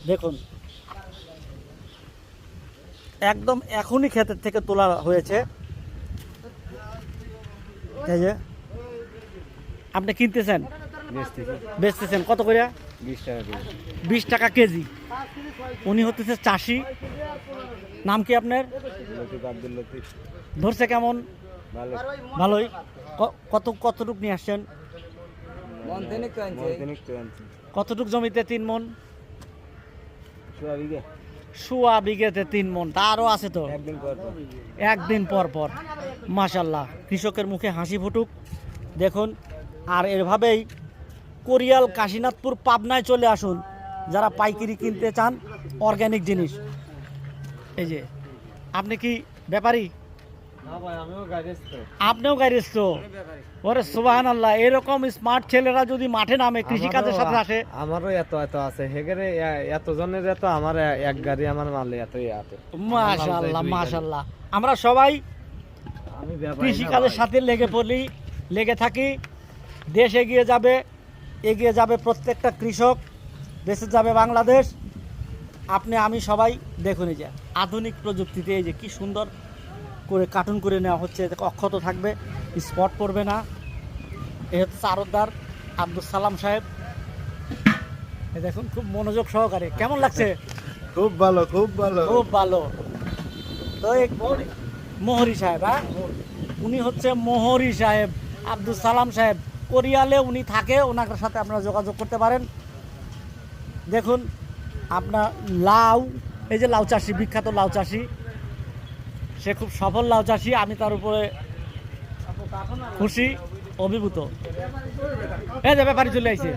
দেখুন একদম এখনই ক্ষেতের থেকে তোলা হয়েছে। এই যে আপনি কিনতেছেন, বেচতেছেন কত করে? 20 টাকা কেজি। 20 টাকা কেজি। উনি হতেছে চাষি। নাম কি আপনার? লতিফ, আব্দুল লতিফ। ধরছে কেমন? ভালো। ভালোই। কতটুক নিয়ে আসছেন? মনতেনিক তো আনছি। কতটুক জমিতে 3 মন? 100 বিঘা। 100 বিঘেতে 3 মন, তারও আছে তো। একদিন পর পর। মাশাল্লাহ, কৃষকের মুখে হাসি ফুটুক। দেখুন, আর এভাবেই কোরিয়াল, কাশীনাথপুর, পাবনায় চলে আসুন যারা পাইকারি কিনতে চান অর্গানিক জিনিস। এই যে আপনি কি ব্যাপারী? আপনিও গাড়িস্থ? ওরে সুবহানাল্লাহ, এরকম স্মার্ট ছেলেরা যদি মাঠে নামে কৃষিকাজের সাথে আসে। আমারও এত আছে হেগেরে, এত জনের এত, আমার এক গাড়ি আমার মালে এতই আছে। মাশাআল্লাহ মাশাআল্লাহ, আমরা সবাই কৃষিকাজের সাথে লেগে থাকি। দেশ এগিয়ে যাবে প্রত্যেকটা কৃষক, দেশে যাবে বাংলাদেশ। আমি সবাই দেখুন, এই যে আধুনিক প্রযুক্তিতে এই যে কি সুন্দর করে কার্টুন করে নেওয়া হচ্ছে, অক্ষত থাকবে, স্পট পড়বে না। এই হচ্ছে আড়তদার আব্দুল সালাম সাহেব। এই দেখুন খুব মনোযোগ সহকারে। কেমন লাগছে? খুব ভালো, খুব ভালো, খুব ভালো। তো এই মোহরি সাহেব, হ্যাঁ, উনি হচ্ছে মোহরি সাহেব, আব্দুল সালাম সাহেব। কোরিয়ালে উনি থাকে, ওনার সাথে আপনারা যোগাযোগ করতে পারেন। দেখুন আপনার লাউ, এই যে লাউ চাষি, বিখ্যাত লাউ চাষি, সে খুব সফল লাউ চাষি। আমি তার উপরে খুশি, অভিভূত। এই যে ব্যাপারী চলে আসছে।